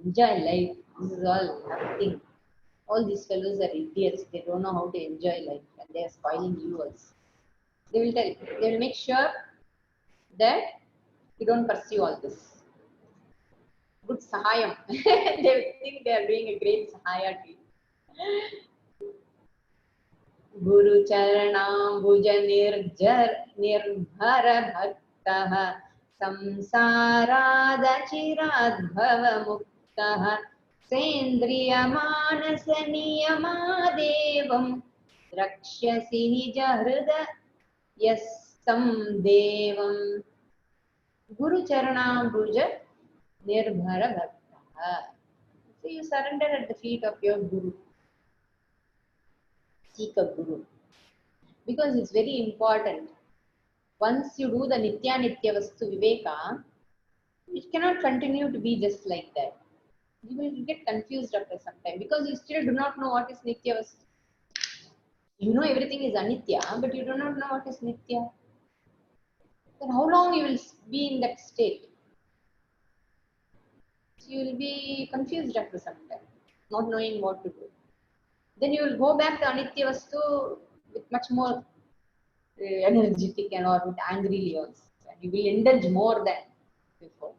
Enjoy life. This is all nothing. All these fellows are idiots. They don't know how to enjoy life and they are spoiling you also. They will tell. They will make sure that you don't pursue all this. Good sahayam. They will think they are doing a great sahaya to you. Guru charanam bhuja nirbhara bhaktah samsarad chiradbhava muktah sendriya manasa niyamadevam rakshyasi nija Yes, some devam Guru Charana Bhuja Nirbhara Bhakta. So you surrender at the feet of your Guru. Seek a Guru. Because it's very important. Once you do the Nitya Nitya Vastu Viveka, it cannot continue to be just like that. You will get confused after some time because you still do not know what is Nitya Vastu. You know everything is Anitya, but you do not know what is Nitya. Then how long you will be in that state? So you will be confused after some time, not knowing what to do. Then you will go back to Anitya Vastu with much more energetic and or with angrily also. And you will indulge more than before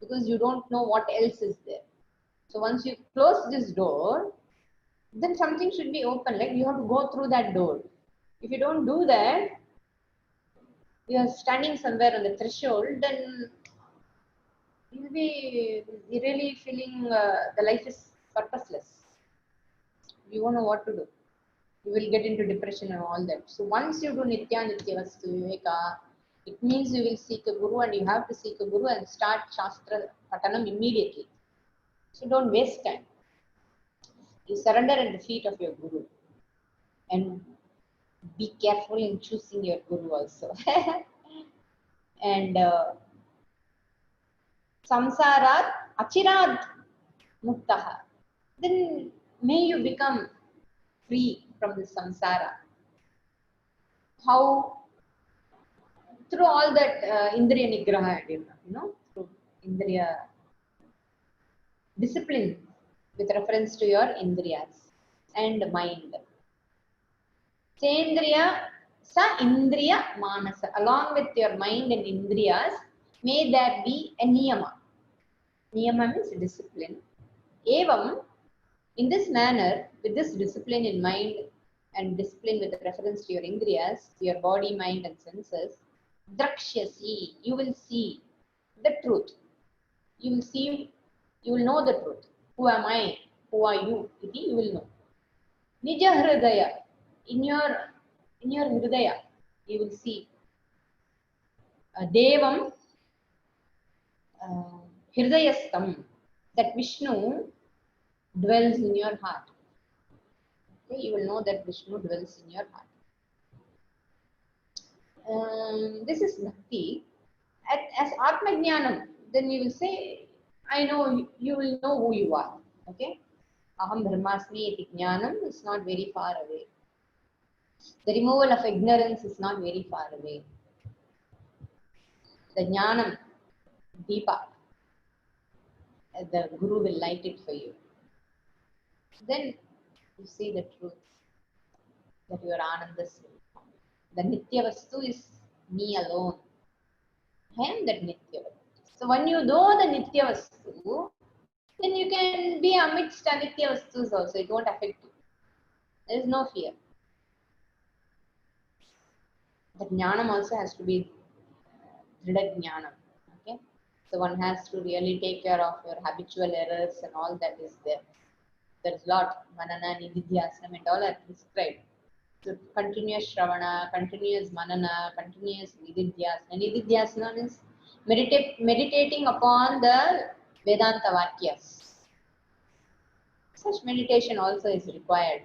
because you don't know what else is there. So once you close this door, then something should be open. Like you have to go through that door. If you don't do that, you are standing somewhere on the threshold, then you'll be really feeling the life is purposeless. You won't know what to do. You will get into depression and all that. So once you do Nitya Nitya Vastu Viveka, it means you will seek a guru and you have to seek a guru and start Shastra Patanam immediately. So don't waste time. You surrender at the feet of your guru and be careful in choosing your guru also. And samsarat achirat muktaha. Then may you become free from the samsara. How? Through all that indriya nigraha, through indriya discipline with reference to your indriyas and mind. Chendriya sa indriya manasa. Along with your mind and indriyas, may there be a niyama. Niyama means discipline. Evam, in this manner, with this discipline in mind and discipline with reference to your indriyas, your body, mind, and senses, drakshyasi, you will see the truth. You will see, you will know the truth. Who am I? Who are you? You will know. Nija hridaya, in your hridaya, you will see Devam Hridayastam, that Vishnu dwells in your heart. Okay, you will know that Vishnu dwells in your heart. This is Bhakti. As Atma Jnanam, then you will say, I know, you will know who you are. Okay? Aham Brahmasmi iti Jnanam is not very far away. The removal of ignorance is not very far away. The Jnanam, Deepa, the Guru will light it for you. Then you see the truth that you are Ananda Swarupa. The Nitya Vastu is me alone. I am that Nitya Vastu. So when you know the Nitya Vastu, then you can be amidst Anitya Vastus also. It won't affect you. There is no fear. The Jnanam also has to be Dhrida Jnanam. Okay? So one has to really take care of your habitual errors and all that is there. There's a lot. Manana, Nididhyasana and all are prescribed. So continuous Shravana, continuous Manana, continuous Nididhyasana. Nididhyasana means meditating upon the Vedanta Vakyas. Such meditation also is required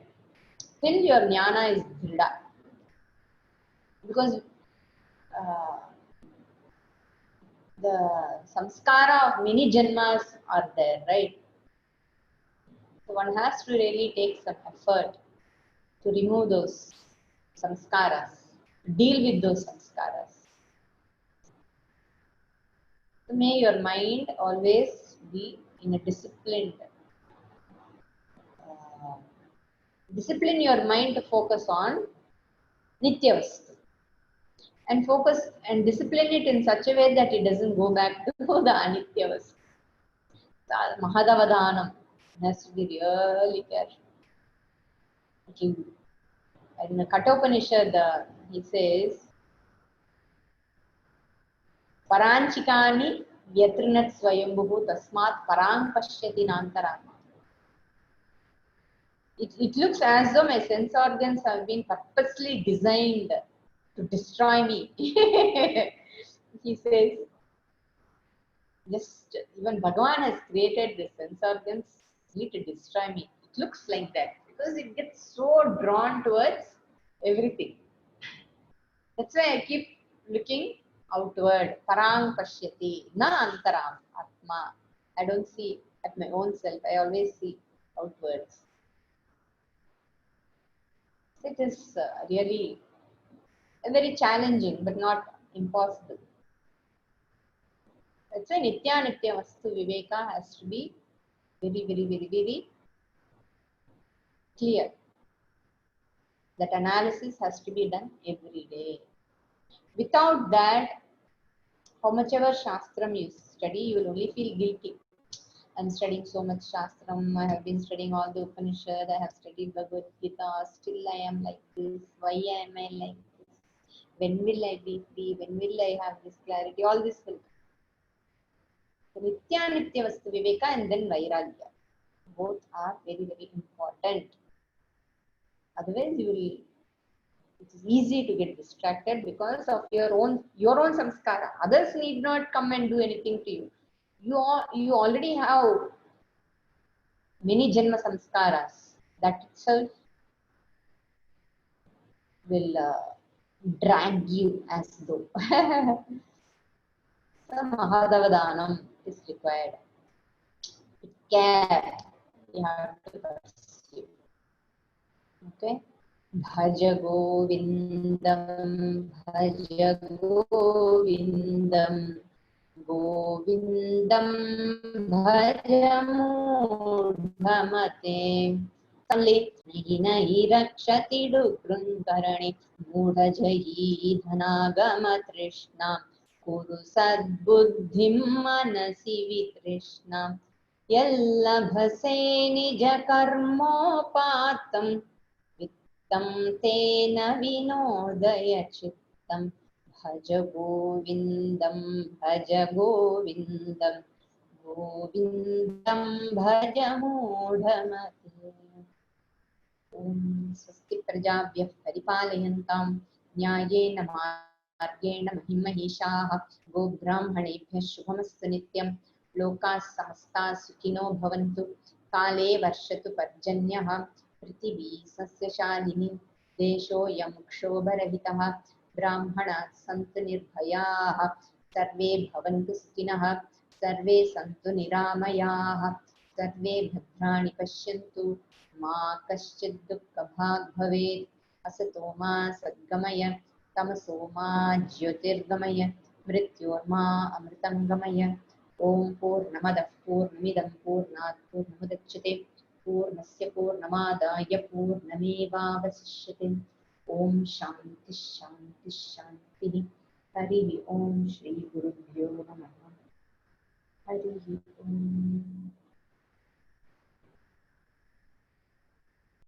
till your jnana is dhrida. Because the samskara of many janmas are there, right? So one has to really take some effort to remove those samskaras, deal with those samskaras. So may your mind always be in a disciplined, discipline your mind to focus on Nitya Vastu. And focus and discipline it in such a way that it doesn't go back to the Anitya Vastu. Mahadavadhanam has to be really careful. Okay. In the Kathopanishad, he says, Paranchikani yatrinat swayambhuhu tasmat parang pashyati nantarama. It looks as though my sense organs have been purposely designed to destroy me. He says, just even Bhagavan has created this sense organs only to destroy me. It looks like that because it gets so drawn towards everything. That's why I keep looking outward. Parang pashyati, na antaram atma. I don't see at my own self. I always see outwards. It is really very challenging, but not impossible. That's why Nitya Nitya Vastu Viveka has to be very, very, very, very clear. That analysis has to be done every day. Without that, how much ever Shastram you study, you will only feel guilty. I'm studying so much Shastram, I have been studying all the Upanishad, I have studied Bhagavad Gita, still I am like this, why am I like this? When will I be free? When will I have this clarity? All this will come. Nitya Nitya Vastu Viveka and then Vairagya. Both are very, very important. Otherwise, it is easy to get distracted because of your own samskara. Others need not come and do anything to you. You already have many janma samskaras. That itself will drag you as though. So Mahadavadanam is required. Care you have to pursue. Okay. Bhaj Govindam, Bhaj Govindam, Govindam Bhaj Mudhamate. Suddenly, nahi nahi rakshati dukrunkarani, mudha jayi dhanagama trishna, kuru sadbuddhim manasi vitrishna, yallabhase nija karmopatam, तं तेन विनोदय चित्तं भज गोविन्दं भज गोविन्दं गोविन्दं भज मूढमते। ॐ स्वस्ति प्रजाभ्यः परिपालयन्तां न्यायेन मार्गेण महिमहीषाः गोब्राह्मणेभ्यः शुभमस्तु नित्यं लोकाः समस्ताः सुखिनो भवन्तु काले वर्षतु पर्जन्यः पृथिवी सस्यशालिनी देशोऽयं क्षोभरहितः ब्राह्मणाः सन्तु निर्भयाः सर्वे भवन्तु सुखिनः सर्वे सन्तु निरामयाः सर्वे भद्राणि पश्यन्तु मा कश्चित् दुःखभाग् भवेत् असतो मा सद्गमय तमसो मा ज्योतिर्गमय मृत्योर्मा अमृतं गमय। ॐ पूर्णमदः पूर्णमिदं पूर्णात् पूर्णमुदच्यते पूर्णस्य पूर्णमादाय पूर्णमेवावशिष्यते। ॐ शान्ति शान्ति शान्तिः। हरिः ॐ श्री गुरुभ्यो नमः। हरिः ॐ।